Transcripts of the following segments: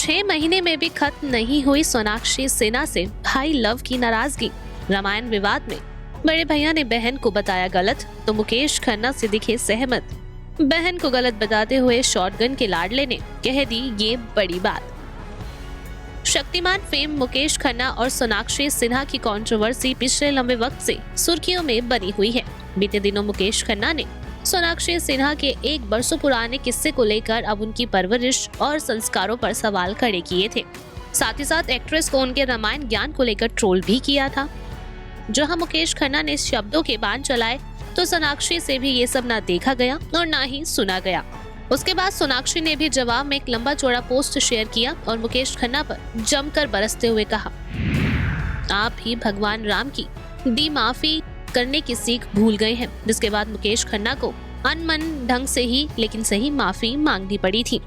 6 महीने में भी खत्म नहीं हुई सोनाक्षी सिन्हा से भाई लव की नाराजगी। रामायण विवाद में बड़े भैया ने बहन को बताया गलत तो मुकेश खन्ना से दिखे सहमत। बहन को गलत बताते हुए शॉटगन के लाडले ने कह दी ये बड़ी बात। शक्तिमान फेम मुकेश खन्ना और सोनाक्षी सिन्हा की कंट्रोवर्सी पिछले लंबे वक्त से सुर्खियों में बनी हुई है। बीते दिनों मुकेश खन्ना ने सोनाक्षी सिन्हा के 1 बरसों पुराने किस्से को लेकर अब उनकी परवरिश और संस्कारों पर सवाल खड़े किए थे। साथ ही साथ एक्ट्रेस को उनके रामायण ज्ञान को लेकर ट्रोल भी किया था। जहां मुकेश खन्ना ने शब्दों के बाण चलाए तो सोनाक्षी से भी ये सब ना देखा गया और ना ही सुना गया। उसके बाद सोनाक्षी ने भी जवाब में एक लंबा चौड़ा पोस्ट शेयर किया और मुकेश खन्ना पर जमकर बरसते हुए कहा, आप ही भगवान राम की दी माफी करने की सीख भूल गए हैं। जिसके बाद मुकेश खन्ना को अनमन ढंग से ही लेकिन सही माफी मांगनी पड़ी थी।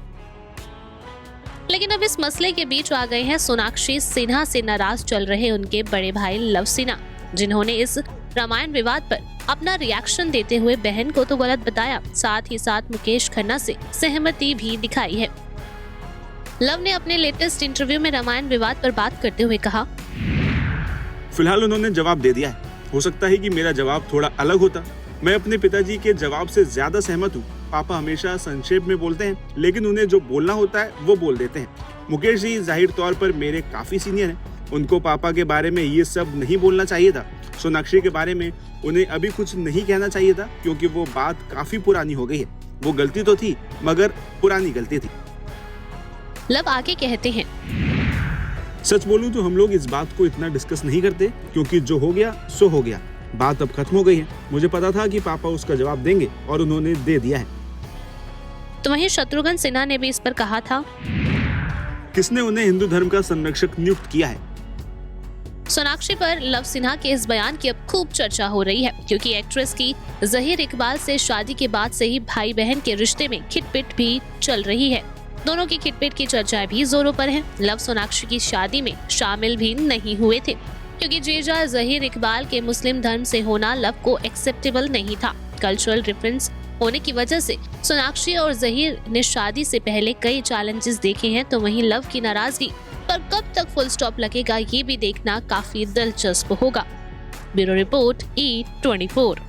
लेकिन अब इस मसले के बीच आ गए हैं सोनाक्षी सिन्हा से नाराज चल रहे उनके बड़े भाई लव सिन्हा, जिन्होंने इस रामायण विवाद पर अपना रिएक्शन देते हुए बहन को तो गलत बताया, साथ ही साथ मुकेश खन्ना से सहमति भी दिखाई है। लव ने अपने लेटेस्ट इंटरव्यू में रामायण विवाद पर बात करते हुए कहा, फिलहाल उन्होंने जवाब दे दिया है। हो सकता है कि मेरा जवाब थोड़ा अलग होता। मैं अपने पिताजी के जवाब से ज्यादा सहमत हूँ। पापा हमेशा संक्षेप में बोलते हैं, लेकिन उन्हें जो बोलना होता है वो बोल देते हैं। मुकेश जी जाहिर तौर पर मेरे काफी सीनियर हैं। उनको पापा के बारे में ये सब नहीं बोलना चाहिए था। सोनाक्षी के बारे में उन्हें अभी कुछ नहीं कहना चाहिए था, क्योंकि वो बात काफी पुरानी हो गई है। वो गलती तो थी, मगर पुरानी गलती थी। लव आगे कहते हैं, सच बोलूं तो हम लोग इस बात को इतना डिस्कस नहीं करते, क्योंकि जो हो गया सो हो गया। बात अब खत्म हो गई है। मुझे पता था कि पापा उसका जवाब देंगे और उन्होंने दे दिया है। तो वहीं शत्रुघ्न सिन्हा ने भी इस पर कहा था, किसने उन्हें हिंदू धर्म का संरक्षक नियुक्त किया है? सोनाक्षी पर लव सिन्हा के इस बयान की अब खूब चर्चा हो रही है, क्योंकि एक्ट्रेस की जहीर इकबाल से शादी के बाद से ही भाई बहन के रिश्ते में खिटपिट भी चल रही है। दोनों की खिटपिट की चर्चाएं भी जोरों पर हैं। लव सोनाक्षी की शादी में शामिल भी नहीं हुए थे, क्योंकि जीजा जहीर इकबाल के मुस्लिम धर्म से होना लव को एक्सेप्टेबल नहीं था। कल्चरल डिफरेंस होने की वजह से सोनाक्षी और जहीर ने शादी से पहले कई चैलेंजेस देखे हैं। तो वहीं लव की नाराजगी पर कब तक फुल स्टॉप लगेगा, ये भी देखना काफी दिलचस्प होगा। Bureau report E24।